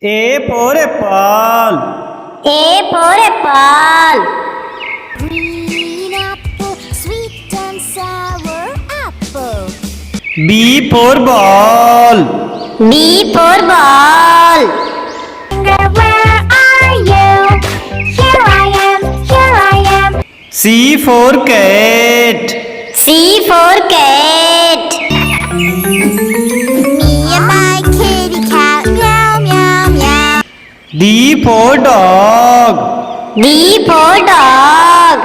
A for apple. A for apple. Green apple, sweet and sour apple. B for ball. B for ball. Where are you? Here I am. C for cat. C for cat. Me and my kitty cat, meow, meow, meow. D for dog. D for dog.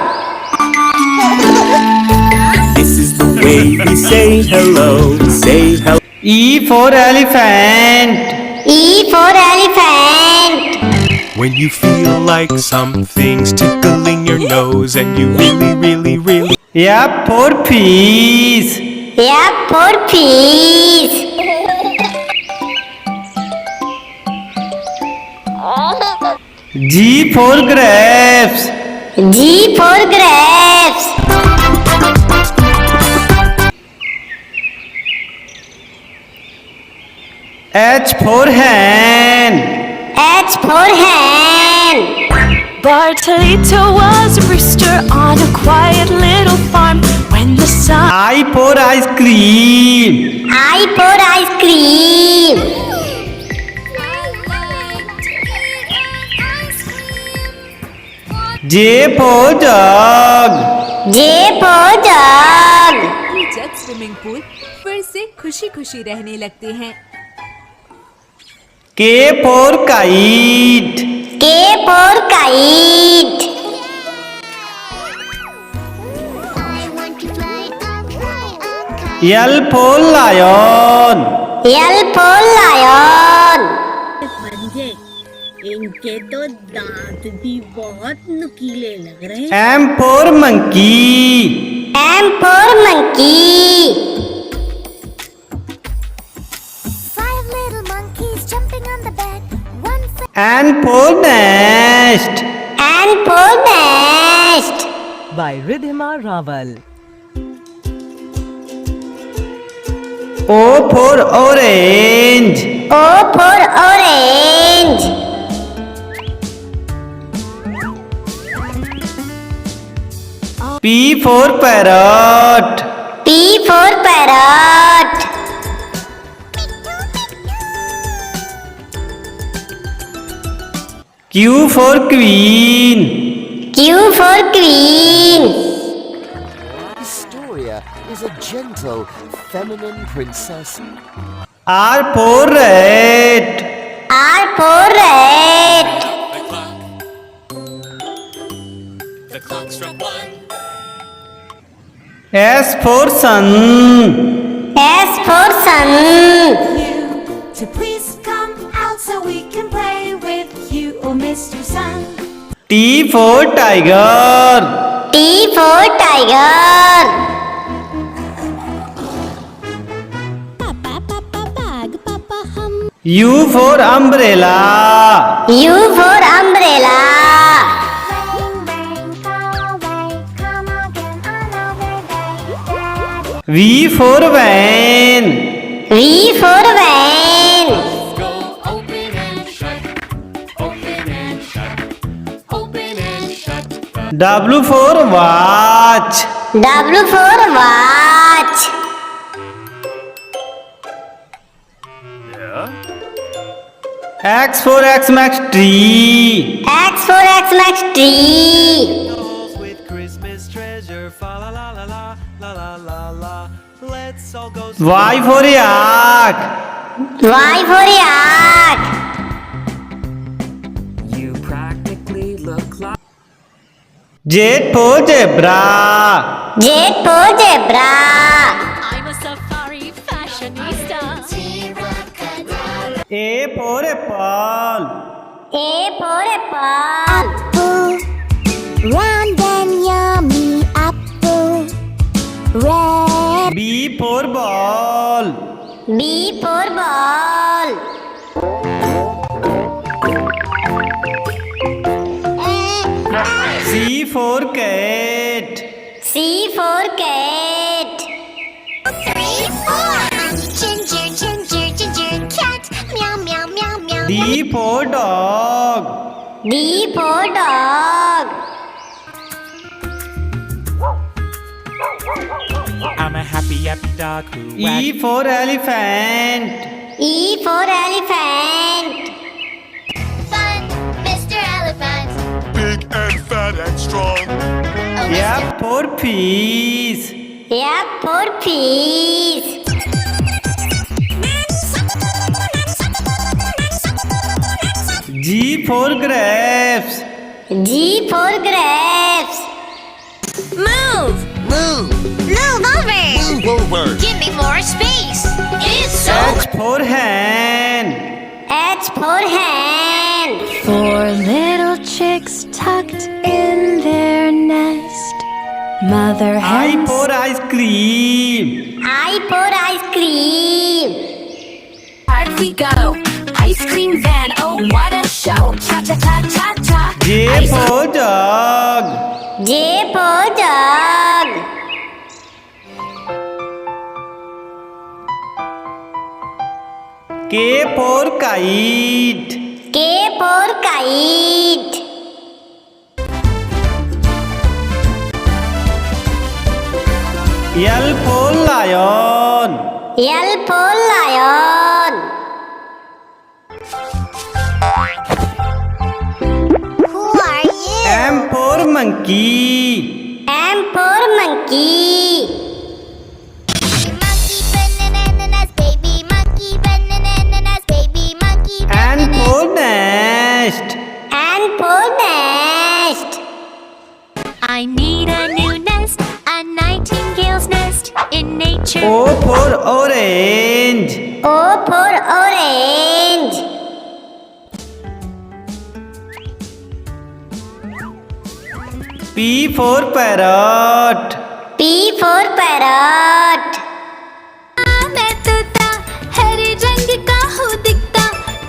This is the way we say hello. Say hello. E for elephant. E for elephant. When you feel like something's tickling your nose and you really F for fish. F for fish. G for grapes. G for grapes. H for hen. H for hen. Bartolito was a rooster on a quiet little farm. When the sun I for ice cream. I for ice cream. J for jug. J for jug. Jug swimming pool फिर से खुशी खुशी रहने लगते हैं। K for kite. K for kite. I want to fly up, kite. L for lion. L for lion. पंजे इनके तो दांत भी बहुत नुकीले लग रहे हैं। M for monkey. M for monkey. Five little monkeys jumping on the bed. One for N for nest. N for nest. by Ridhima Raval. O for orange. O for orange. P for parrot. P for parrot. Q for queen. Q for queen. Historia is a gentle, feminine princess. R for rat. R for rat. The clock struck one. S for sun. S for sun. To please come out so we can play with you, oh Mr. Sun. T for tiger. T for tiger. Papa bag, Papa hum. U for umbrella. U for umbrella. Rain, rain, go away. Come again another day. Daddy. V for van. V for van. Go open and shut. Open and shut. Open and shut. W for watch. W for watch. X for Xmas tree. X for Xmas tree. With Christmas treasure. Fa la la la la la la la la. Let's all go. Y for yak. Y for yak. You practically look like Z for zebra. Z for zebra. I'm a safari fashionista. A for apple. A for apple. Apple, round and yummy apple. Red. B for ball. B for ball. C for cat. C for cat. 3, 4. Ginger, ginger, ginger cat. Meow, meow, meow, meow. D for dog. D for dog. I'm a happy dog who E for elephant. E for elephant. Fun, Mr. Elephant. Big and fat and strong. F for peace. F for peace. G for grapes. G for grapes. Move over. Move over. Give me more space. It's so H for hen. H for hen. Four little chicks tucked in their nest. Mother I hen for ice cream. I for ice cream. Hard we go. Ice cream van, oh what a show. Cha cha cha cha cha. J for dog. J for dog. K for kite. K for kite. L for lion. L for lion. Who are you? M for monkey. M for monkey. Monkey bananas, baby monkey bananas, baby monkey N for nest. N for nest. I need a new nest, a nightingale's nest in nature. O for orange. O for orange. P for parrot. P for parrot. मैं तोता हरे रंग का हूँ दिखता,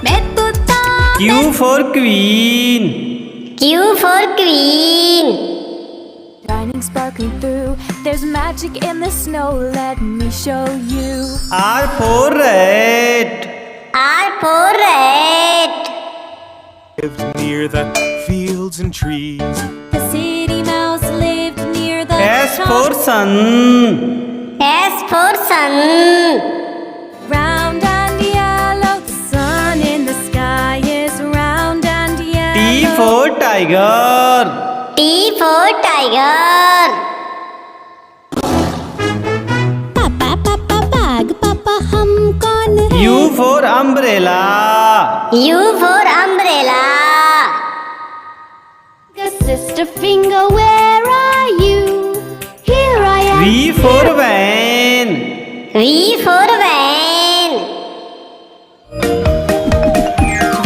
मैं तोता Q for queen. Q for queen. shining sparkling through. There's magic in the snow, let me show you. R for rat. R for rat. lived near the fields and trees. The city mouse lived near the S for sun. S for sun. round and yellow. The sun in the sky is round and yellow. T for tiger. T for tiger. पापा पापा बाग पापा हम कौन है? U for umbrella. U for umbrella. Sister finger, where are you? Here I am. V for van. V for van.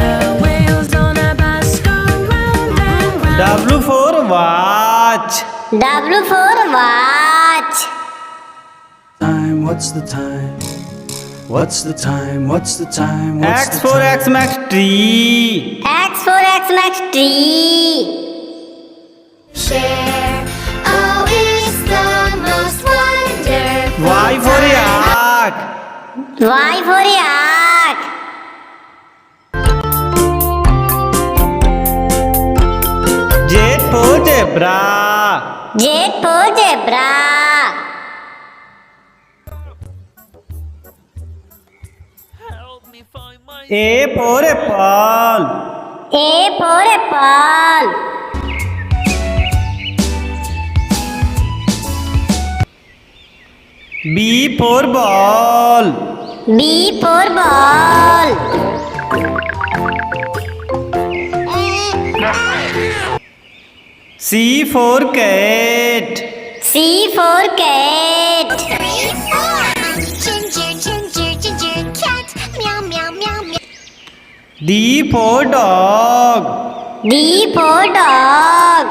The wheels on a bus go round and round. W for watch. W for watch. Time, what's the time? What's the time? What's the time? What's X the for time? X max tree. X for Xmas tree. Share. Oh, it's the most wonderful. Y for yak. Y for yak. Z for zebra. Z for zebra. A for apple. A for apple. B for ball. B for ball. C for cat. C for cat. 3, 4. Ginger, ginger, ginger cat. Meow, meow, meow, meow. D for dog. D for dog.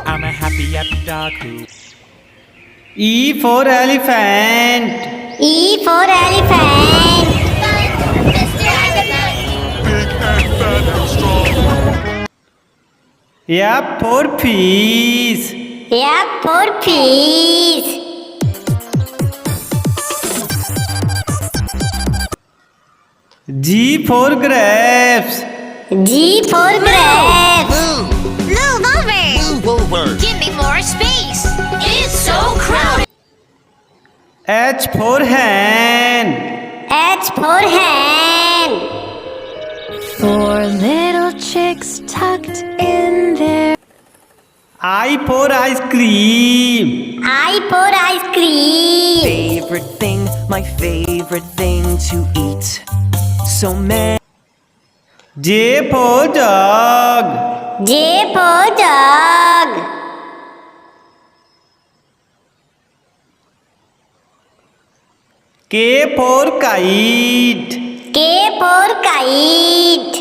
I'm a happy dog who E for elephant. E for elephant. Fun, Mr. Elephant. Big and fat and strong. F for fish. F for fish. G for grapes. G for grapes. Move over. Move over. Give me more space. It's so crowded. H for hen. H for hen. Four little chicks tucked in their I for ice cream. I for ice cream. favorite thing, my favorite thing to eat. So many. J for dog. J for dog. K for kite. K for kite.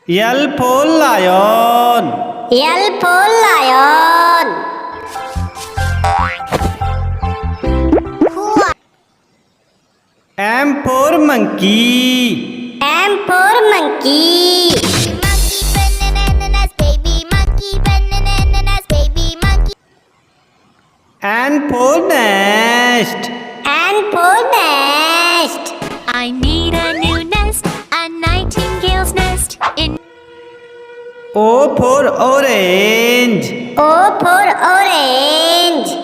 L for lion. L for lion. M for monkey. M for monkey. Monkey bananas, baby monkey bananas, baby monkey. N for nest. N for nest. I need a new nest, a nightingale's nest in. O for orange. O for orange.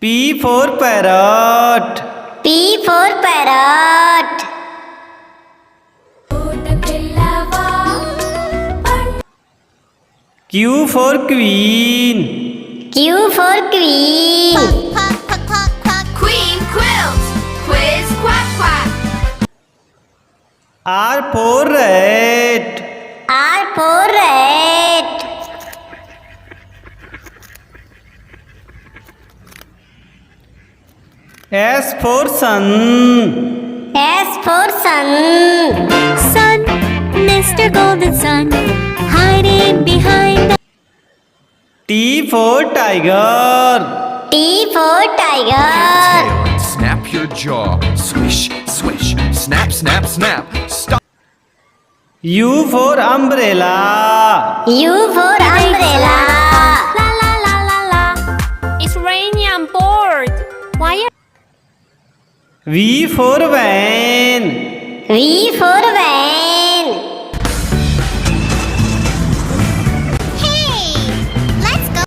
P for parrot. P for parrot. Q for queen. Q for queen. Quack, quack, quack, quack. Queen quilt. Quiz, quack, quack. R for rat. R for rat. S for sun. S for sun. Sun, Mr. Golden Sun, hiding behind the. T for tiger. T for tiger. Tail and snap your jaw. Swish, swish, snap, snap, snap. Stop. U for umbrella. U for umbrella. La la la la la. It's raining, I'm bored. Why are. V for van. V for van. Hey, let's go.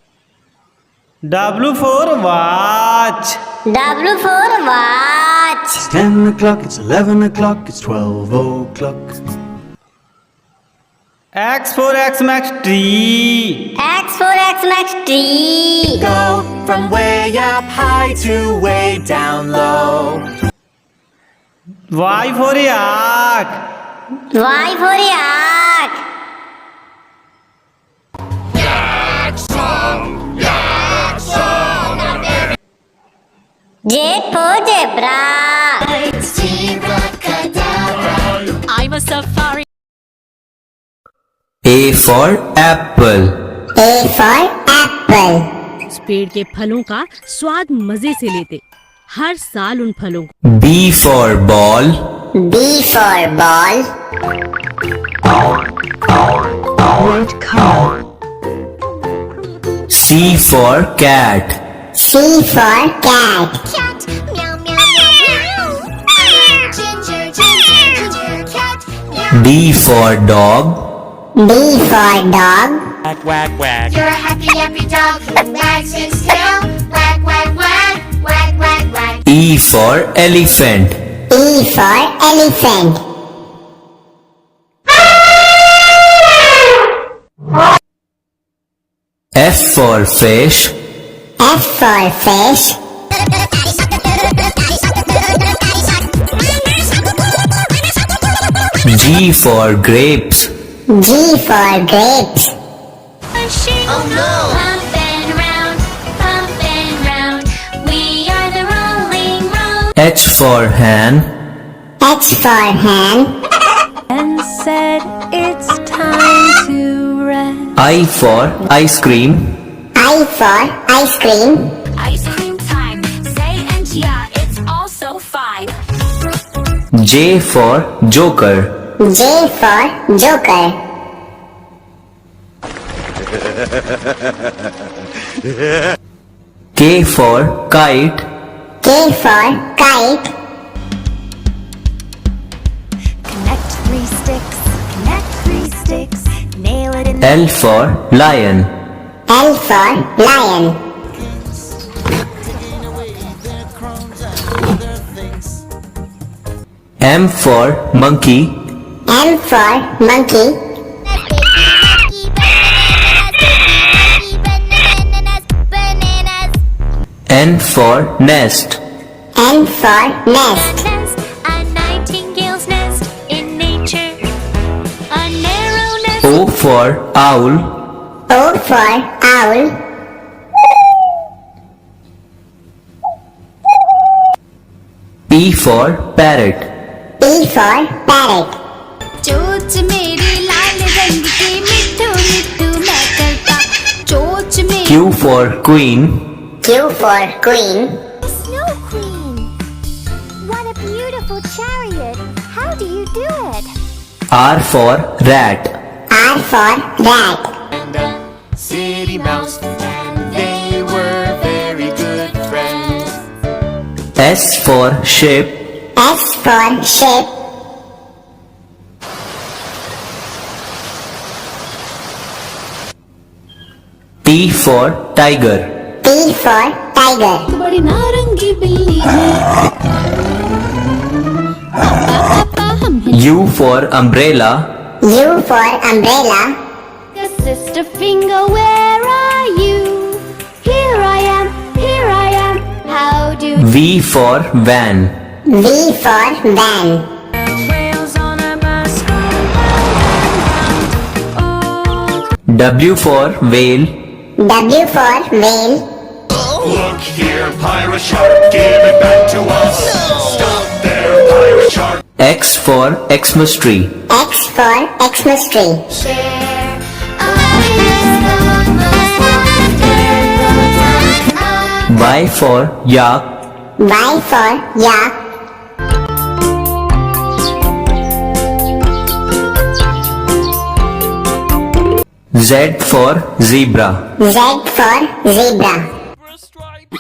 W for watch. W for watch. It's 10 o'clock, it's 11 o'clock, it's 12 o'clock. X for Xmas tree. X for Xmas tree. Go from way up high to way down low. Y for yak. Y for yak. Z for zebra. I'm a safari. A for apple. A for apple. इस पेड़ के फलों का स्वाद मजे से लेते, हर साल उन फलों को। B for ball. B for ball. red color. C for cat. C for cat. Cat, meow, meow, meow, meow. Ginger, ginger, ginger, cat, meow. D for dog. D for dog. Wag, wag, wag. You're a happy, happy dog who wags his tail. Wag, wag, wag, wag, wag, wag. E for elephant. E for elephant. F for fish. F for fish. G for grapes. G for grapes. Oh no! Pumping round, pumping round. We are the rolling road. H for hen. H for hen. And said it's time to rest. I for ice cream. I for ice cream. Ice cream time. Say and yeah, it's also fine. J for joker. J for joker. K for kite. K for kite. Connect 3 sticks, connect 3 sticks, nail it in L for lion. L for lion. M for monkey. M for monkey. N for nest. N for nest. A nightingale's nest in nature. A narrow nest. O for owl. O for owl. P for parrot. P for parrot. चोच मेरी लाल रंग की मिट्ठू मिट्ठू मैं करता चोच मेरी Q for queen. Q for queen. Snow Queen. What a beautiful chariot. How do you do it? R for rat. R for rat. City mouse, and they were very good friends. S for ship. S for ship. T for tiger. T for tiger. बड़ी नारंगी बिल्ली है पापा हम हैं U for umbrella. U for umbrella. Sister finger, where are you? Here I am, here I am. How do V for van. V for van. Whales on a bus go round and round. W for whale. W for whale. Look here, pirate shark, give it back to us. Stop there, pirate shark. X for Xmas tree. X for Xmas tree. share? Y for yak. Y for yak. Z for zebra. Z for zebra. Stripe.